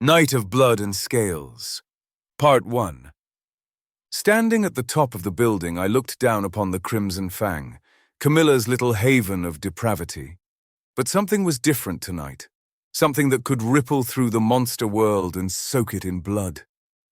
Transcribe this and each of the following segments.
Night of Blood and Scales. Part 1. Standing at the top of the building, I looked down upon the Crimson Fang, Camilla's little haven of depravity. But something was different tonight. Something that could ripple through the monster world and soak it in blood.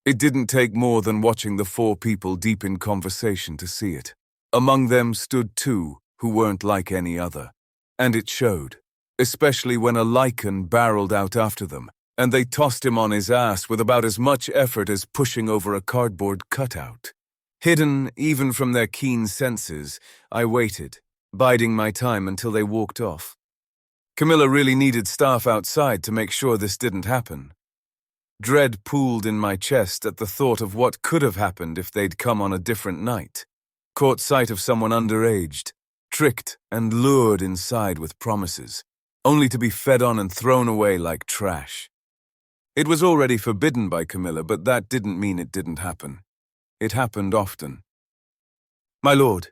It didn't take more than watching the four people deep in conversation to see it. Among them stood two who weren't like any other. And it showed, especially when a lichen barreled out after them, and they tossed him on his ass with about as much effort as pushing over a cardboard cutout. Hidden even from their keen senses, I waited, biding my time until they walked off. Camilla really needed staff outside to make sure this didn't happen. Dread pooled in my chest at the thought of what could have happened if they'd come on a different night, caught sight of someone underaged, tricked and lured inside with promises, only to be fed on and thrown away like trash. It was already forbidden by Camilla, but that didn't mean it didn't happen. It happened often. "My lord,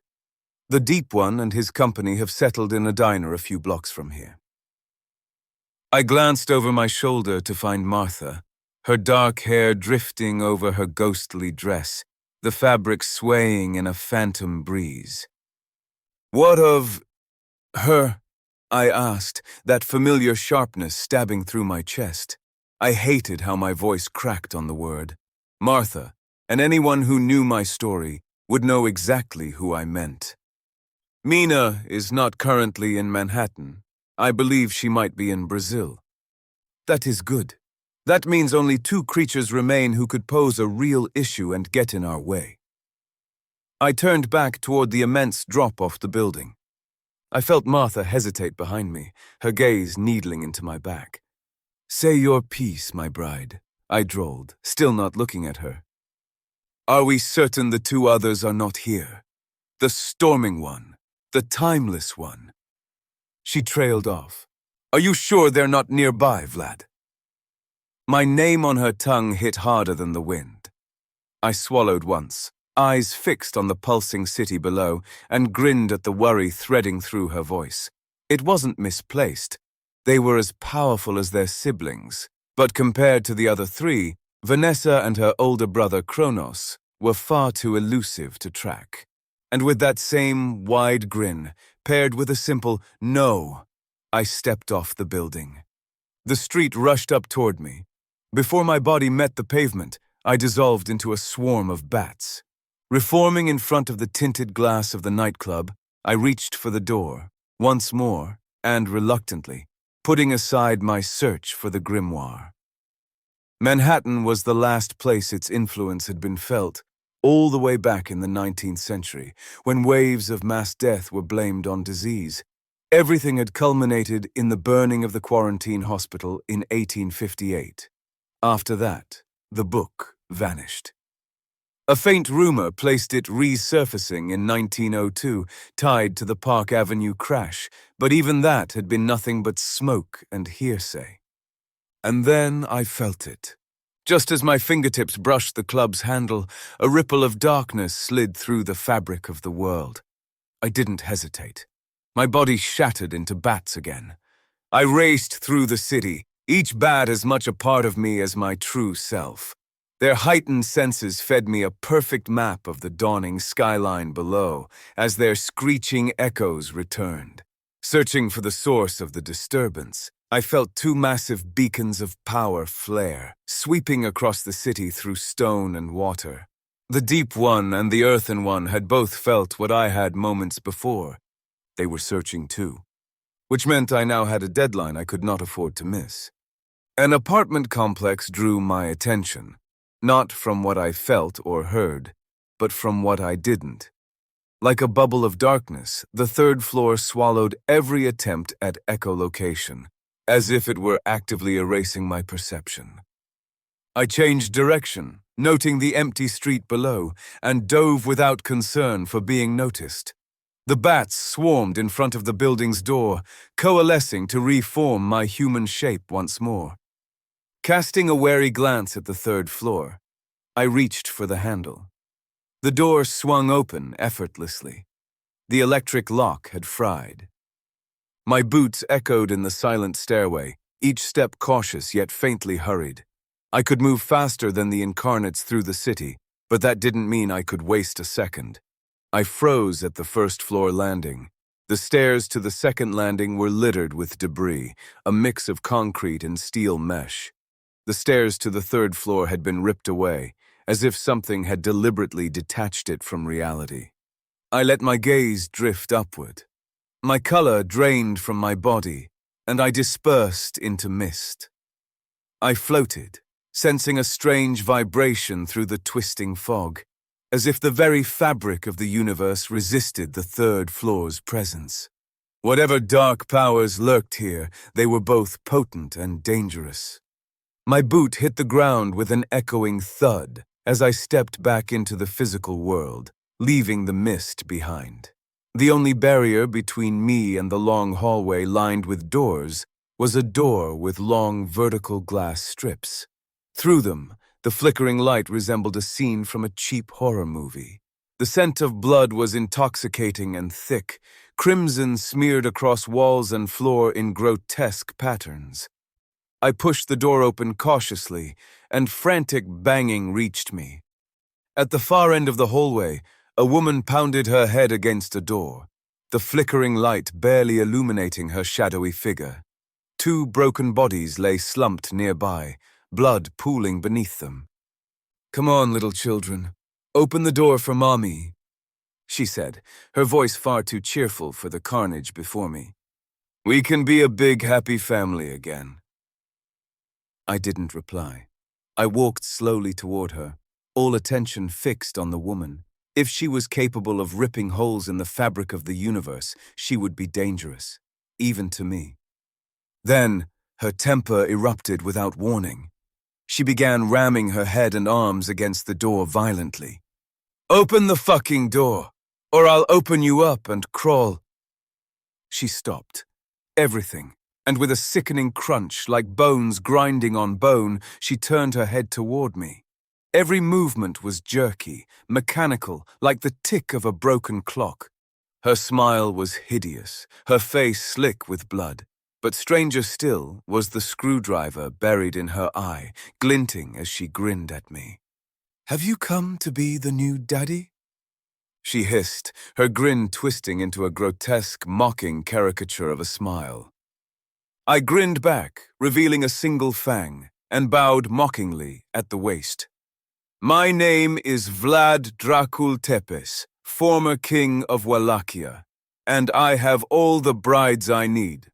the Deep One and his company have settled in a diner a few blocks from here." I glanced over my shoulder to find Martha, her dark hair drifting over her ghostly dress, the fabric swaying in a phantom breeze. "What of her?" I asked, that familiar sharpness stabbing through my chest. I hated how my voice cracked on the word. Martha, and anyone who knew my story, would know exactly who I meant. "Mina is not currently in Manhattan. I believe she might be in Brazil." "That is good. That means only two creatures remain who could pose a real issue and get in our way." I turned back toward the immense drop off the building. I felt Martha hesitate behind me, her gaze needling into my back. "Say your piece, my bride," I drawled, still not looking at her. "Are we certain the two others are not here? The storming one, the timeless one?" She trailed off. "Are you sure they're not nearby, Vlad?" My name on her tongue hit harder than the wind. I swallowed once, eyes fixed on the pulsing city below, and grinned at the worry threading through her voice. It wasn't misplaced. They were as powerful as their siblings, but compared to the other three, Vanessa and her older brother Kronos were far too elusive to track. And with that same wide grin, paired with a simple "no," I stepped off the building. The street rushed up toward me. Before my body met the pavement, I dissolved into a swarm of bats. Reforming in front of the tinted glass of the nightclub, I reached for the door, once more, and reluctantly, putting aside my search for the grimoire. Manhattan was the last place its influence had been felt, all the way back in the 19th century, when waves of mass death were blamed on disease. Everything had culminated in the burning of the quarantine hospital in 1858. After that, the book vanished. A faint rumor placed it resurfacing in 1902, tied to the Park Avenue crash, but even that had been nothing but smoke and hearsay. And then I felt it. Just as my fingertips brushed the club's handle, a ripple of darkness slid through the fabric of the world. I didn't hesitate. My body shattered into bats again. I raced through the city, each bat as much a part of me as my true self. Their heightened senses fed me a perfect map of the dawning skyline below as their screeching echoes returned. Searching for the source of the disturbance, I felt two massive beacons of power flare, sweeping across the city through stone and water. The Deep One and the Earthen One had both felt what I had moments before. They were searching too, which meant I now had a deadline I could not afford to miss. An apartment complex drew my attention, not from what I felt or heard, but from what I didn't. Like a bubble of darkness, the third floor swallowed every attempt at echolocation, as if it were actively erasing my perception. I changed direction, noting the empty street below, and dove without concern for being noticed. The bats swarmed in front of the building's door, coalescing to reform my human shape once more. Casting a wary glance at the third floor, I reached for the handle. The door swung open effortlessly. The electric lock had fried. My boots echoed in the silent stairway, each step cautious yet faintly hurried. I could move faster than the incarnates through the city, but that didn't mean I could waste a second. I froze at the first-floor landing. The stairs to the second landing were littered with debris, a mix of concrete and steel mesh. The stairs to the third floor had been ripped away, as if something had deliberately detached it from reality. I let my gaze drift upward. My color drained from my body, and I dispersed into mist. I floated, sensing a strange vibration through the twisting fog, as if the very fabric of the universe resisted the third floor's presence. Whatever dark powers lurked here, they were both potent and dangerous. My boot hit the ground with an echoing thud as I stepped back into the physical world, leaving the mist behind. The only barrier between me and the long hallway lined with doors was a door with long vertical glass strips. Through them, the flickering light resembled a scene from a cheap horror movie. The scent of blood was intoxicating and thick, crimson smeared across walls and floor in grotesque patterns. I pushed the door open cautiously, and frantic banging reached me. At the far end of the hallway, a woman pounded her head against a door, the flickering light barely illuminating her shadowy figure. Two broken bodies lay slumped nearby, blood pooling beneath them. "Come on, little children. Open the door for Mommy," she said, her voice far too cheerful for the carnage before me. "We can be a big, happy family again." I didn't reply. I walked slowly toward her, all attention fixed on the woman. If she was capable of ripping holes in the fabric of the universe, she would be dangerous, even to me. Then, her temper erupted without warning. She began ramming her head and arms against the door violently. "Open the fucking door, or I'll open you up and crawl." She stopped. Everything. And with a sickening crunch, like bones grinding on bone, she turned her head toward me. Every movement was jerky, mechanical, like the tick of a broken clock. Her smile was hideous, her face slick with blood. But stranger still was the screwdriver buried in her eye, glinting as she grinned at me. "Have you come to be the new daddy?" she hissed, her grin twisting into a grotesque, mocking caricature of a smile. I grinned back, revealing a single fang, and bowed mockingly at the waist. "My name is Vlad Dracul Tepes, former king of Wallachia, and I have all the brides I need."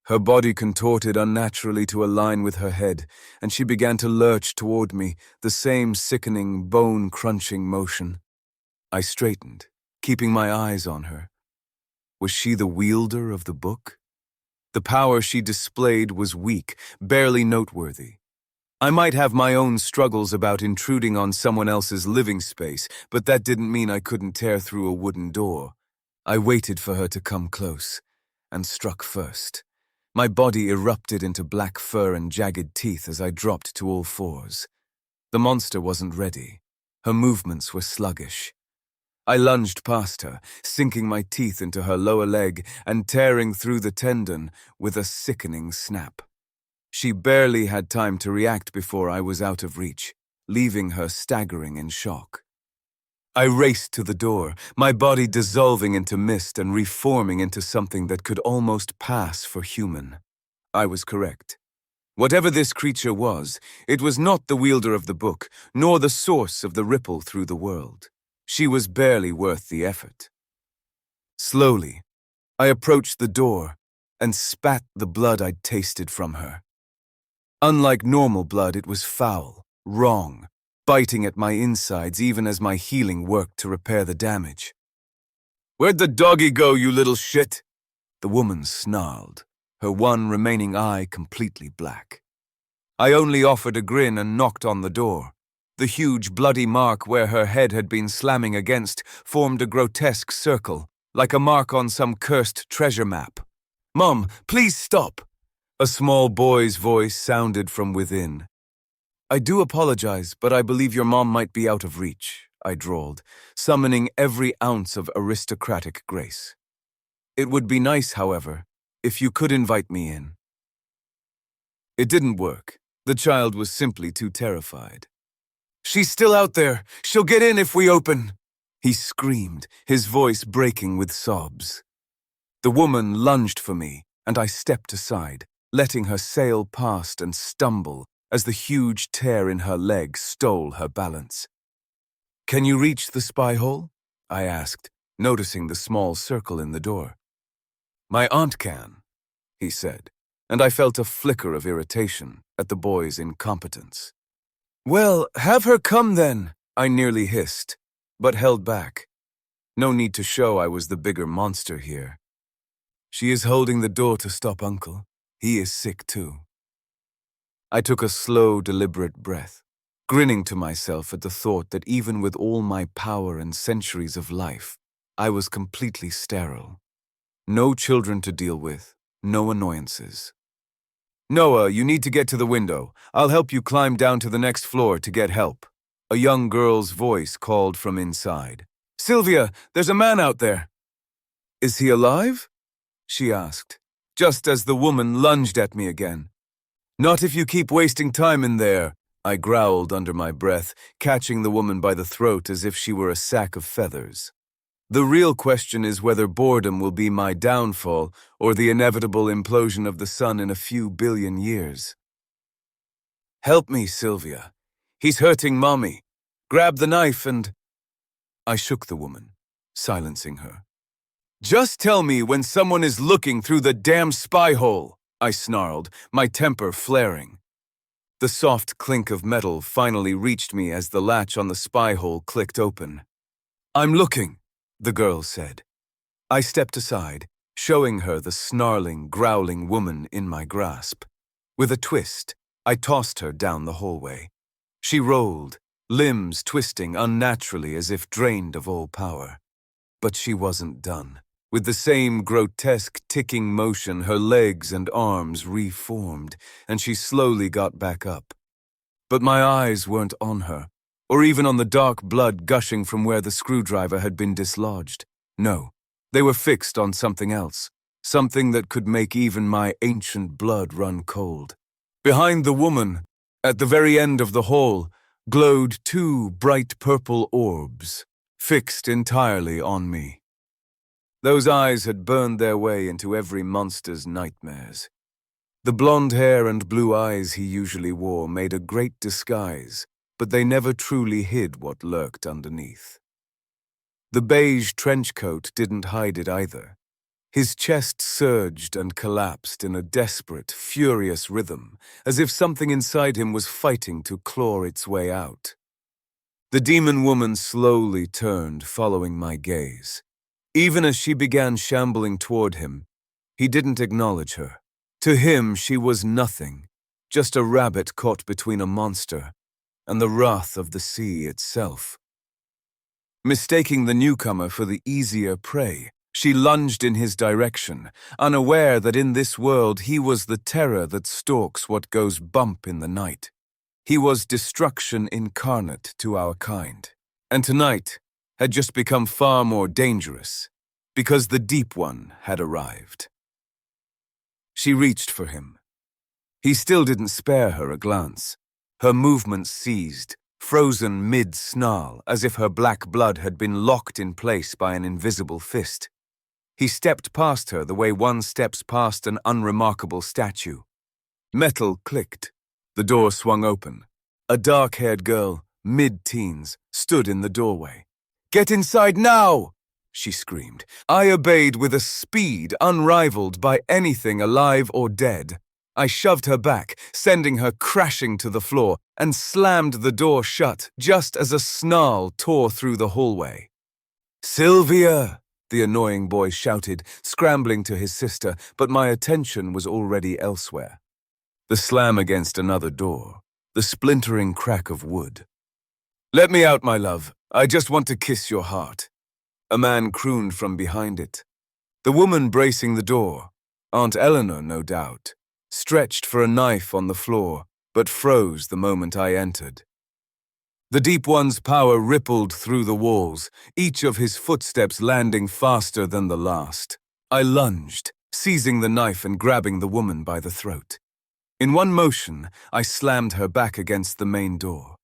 Her body contorted unnaturally to align with her head, and she began to lurch toward me, the same sickening, bone-crunching motion. I straightened, keeping my eyes on her. Was she the wielder of the book? The power she displayed was weak, barely noteworthy. I might have my own struggles about intruding on someone else's living space, but that didn't mean I couldn't tear through a wooden door. I waited for her to come close, and struck first. My body erupted into black fur and jagged teeth as I dropped to all fours. The monster wasn't ready. Her movements were sluggish. I lunged past her, sinking my teeth into her lower leg and tearing through the tendon with a sickening snap. She barely had time to react before I was out of reach, leaving her staggering in shock. I raced to the door, my body dissolving into mist and reforming into something that could almost pass for human. I was correct. Whatever this creature was, it was not the wielder of the book, nor the source of the ripple through the world. She was barely worth the effort. Slowly, I approached the door and spat the blood I'd tasted from her. Unlike normal blood, it was foul, wrong, biting at my insides even as my healing worked to repair the damage. "Where'd the doggy go, you little shit?" The woman snarled, her one remaining eye completely black. I only offered a grin and knocked on the door. The huge bloody mark where her head had been slamming against formed a grotesque circle, like a mark on some cursed treasure map. "Mom, please stop!" A small boy's voice sounded from within. "I do apologize, but I believe your mom might be out of reach," I drawled, summoning every ounce of aristocratic grace. "It would be nice, however, if you could invite me in." It didn't work. The child was simply too terrified. "She's still out there! She'll get in if we open!" he screamed, his voice breaking with sobs. The woman lunged for me, and I stepped aside, letting her sail past and stumble as the huge tear in her leg stole her balance. "Can you reach the spy hole?" I asked, noticing the small circle in the door. "My aunt can," he said, and I felt a flicker of irritation at the boy's incompetence. "Well, have her come then," I nearly hissed, but held back. No need to show I was the bigger monster here. "She is holding the door to stop Uncle. He is sick too." I took a slow, deliberate breath, grinning to myself at the thought that even with all my power and centuries of life, I was completely sterile. No children to deal with, no annoyances. "Noah, you need to get to the window. I'll help you climb down to the next floor to get help," a young girl's voice called from inside. "Sylvia, there's a man out there." "Is he alive?" she asked, just as the woman lunged at me again. "Not if you keep wasting time in there," I growled under my breath, catching the woman by the throat as if she were a sack of feathers. "The real question is whether boredom will be my downfall or the inevitable implosion of the sun in a few billion years." "Help me, Sylvia. He's hurting Mommy. Grab the knife and—" I shook the woman, silencing her. "Just tell me when someone is looking through the damn spy hole," I snarled, my temper flaring. The soft clink of metal finally reached me as the latch on the spy hole clicked open. "I'm looking," the girl said. I stepped aside, showing her the snarling, growling woman in my grasp. With a twist, I tossed her down the hallway. She rolled, limbs twisting unnaturally as if drained of all power. But she wasn't done. With the same grotesque ticking motion, her legs and arms reformed, and she slowly got back up. But my eyes weren't on her, or even on the dark blood gushing from where the screwdriver had been dislodged. No, they were fixed on something else, something that could make even my ancient blood run cold. Behind the woman, at the very end of the hall, glowed two bright purple orbs, fixed entirely on me. Those eyes had burned their way into every monster's nightmares. The blonde hair and blue eyes he usually wore made a great disguise, but they never truly hid what lurked underneath. The beige trench coat didn't hide it either. His chest surged and collapsed in a desperate, furious rhythm, as if something inside him was fighting to claw its way out. The demon woman slowly turned, following my gaze. Even as she began shambling toward him, he didn't acknowledge her. To him, she was nothing, just a rabbit caught between a monster and the wrath of the sea itself. Mistaking the newcomer for the easier prey, she lunged in his direction, unaware that in this world he was the terror that stalks what goes bump in the night. He was destruction incarnate to our kind, and tonight had just become far more dangerous, because the Deep One had arrived. She reached for him. He still didn't spare her a glance. Her movements seized, frozen mid-snarl, as if her black blood had been locked in place by an invisible fist. He stepped past her the way one steps past an unremarkable statue. Metal clicked. The door swung open. A dark-haired girl, mid-teens, stood in the doorway. "Get inside now!" she screamed. I obeyed with a speed unrivaled by anything alive or dead. I shoved her back, sending her crashing to the floor, and slammed the door shut just as a snarl tore through the hallway. "Sylvia!" the annoying boy shouted, scrambling to his sister, but my attention was already elsewhere. The slam against another door, the splintering crack of wood. "Let me out, my love. I just want to kiss your heart." A man crooned from behind it. The woman bracing the door, Aunt Eleanor no doubt, stretched for a knife on the floor, but froze the moment I entered. The Deep One's power rippled through the walls, each of his footsteps landing faster than the last. I lunged, seizing the knife and grabbing the woman by the throat. In one motion, I slammed her back against the main door.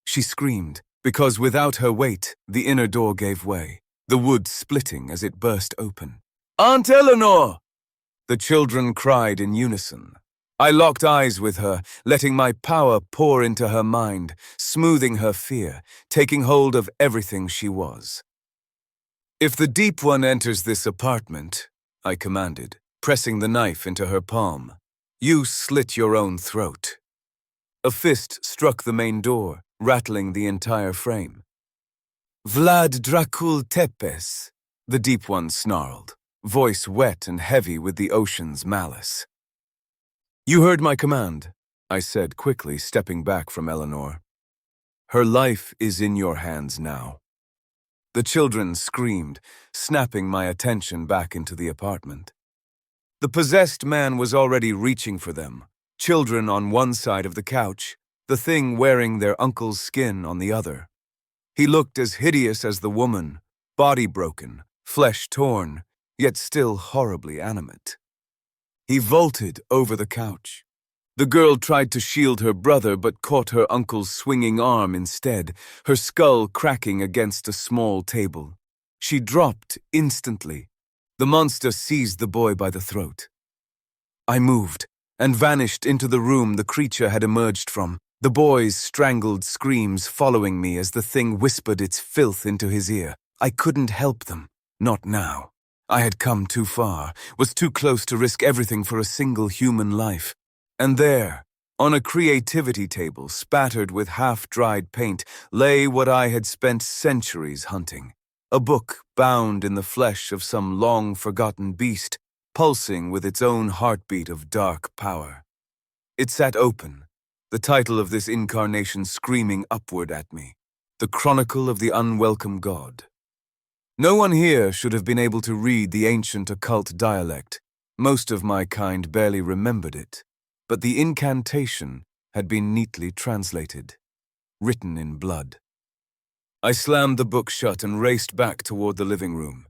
She screamed, because without her weight, the inner door gave way, the wood splitting as it burst open. "Aunt Eleanor!" The children cried in unison. I locked eyes with her, letting my power pour into her mind, smoothing her fear, taking hold of everything she was. "If the Deep One enters this apartment," I commanded, pressing the knife into her palm, "you slit your own throat." A fist struck the main door, rattling the entire frame. "Vlad Dracul Tepes," the Deep One snarled, voice wet and heavy with the ocean's malice. "You heard my command," I said quickly, stepping back from Eleanor. "Her life is in your hands now." The children screamed, snapping my attention back into the apartment. The possessed man was already reaching for them, children on one side of the couch, the thing wearing their uncle's skin on the other. He looked as hideous as the woman, body broken, flesh torn, yet still horribly animate. He vaulted over the couch. The girl tried to shield her brother but caught her uncle's swinging arm instead, her skull cracking against a small table. She dropped instantly. The monster seized the boy by the throat. I moved and vanished into the room the creature had emerged from, the boy's strangled screams following me as the thing whispered its filth into his ear. I couldn't help them. Not now. I had come too far, was too close to risk everything for a single human life. And there, on a creativity table spattered with half-dried paint, lay what I had spent centuries hunting. A book bound in the flesh of some long-forgotten beast, pulsing with its own heartbeat of dark power. It sat open, the title of this incarnation screaming upward at me, The Chronicle of the Unwelcome God. No one here should have been able to read the ancient occult dialect. Most of my kind barely remembered it, but the incantation had been neatly translated, written in blood. I slammed the book shut and raced back toward the living room.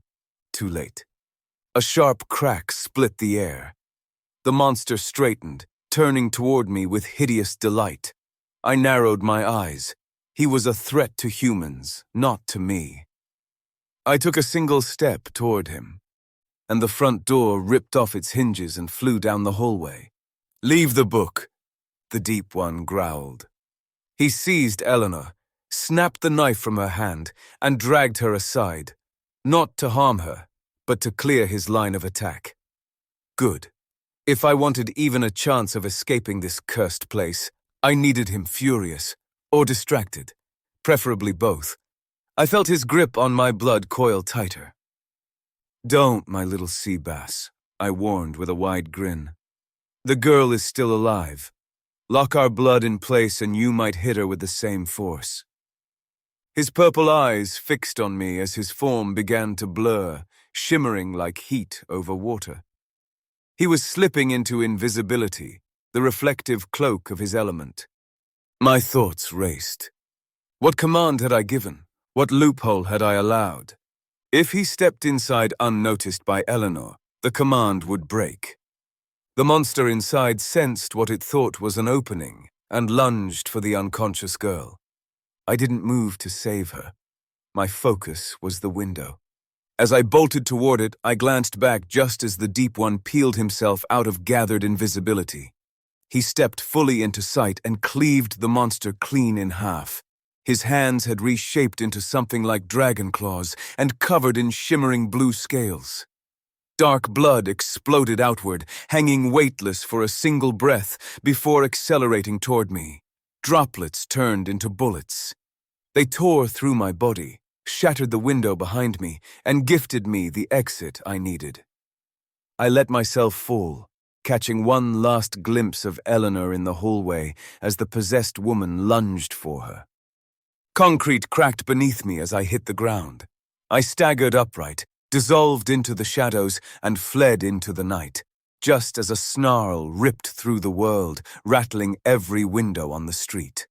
Too late. A sharp crack split the air. The monster straightened, turning toward me with hideous delight. I narrowed my eyes. He was a threat to humans, not to me. I took a single step toward him, and the front door ripped off its hinges and flew down the hallway. "Leave the book," the Deep One growled. He seized Eleanor, snapped the knife from her hand, and dragged her aside, not to harm her, but to clear his line of attack. Good. If I wanted even a chance of escaping this cursed place, I needed him furious, or distracted, preferably both. I felt his grip on my blood coil tighter. "Don't, my little sea bass," I warned with a wide grin. "The girl is still alive. Lock our blood in place and you might hit her with the same force." His purple eyes fixed on me as his form began to blur, shimmering like heat over water. He was slipping into invisibility, the reflective cloak of his element. My thoughts raced. What command had I given? What loophole had I allowed? If he stepped inside unnoticed by Eleanor, the command would break. The monster inside sensed what it thought was an opening and lunged for the unconscious girl. I didn't move to save her. My focus was the window. As I bolted toward it, I glanced back just as the Deep One peeled himself out of gathered invisibility. He stepped fully into sight and cleaved the monster clean in half. His hands had reshaped into something like dragon claws and covered in shimmering blue scales. Dark blood exploded outward, hanging weightless for a single breath before accelerating toward me. Droplets turned into bullets. They tore through my body, shattered the window behind me, and gifted me the exit I needed. I let myself fall, catching one last glimpse of Eleanor in the hallway as the possessed woman lunged for her. Concrete cracked beneath me as I hit the ground. I staggered upright, dissolved into the shadows, and fled into the night, just as a snarl ripped through the world, rattling every window on the street.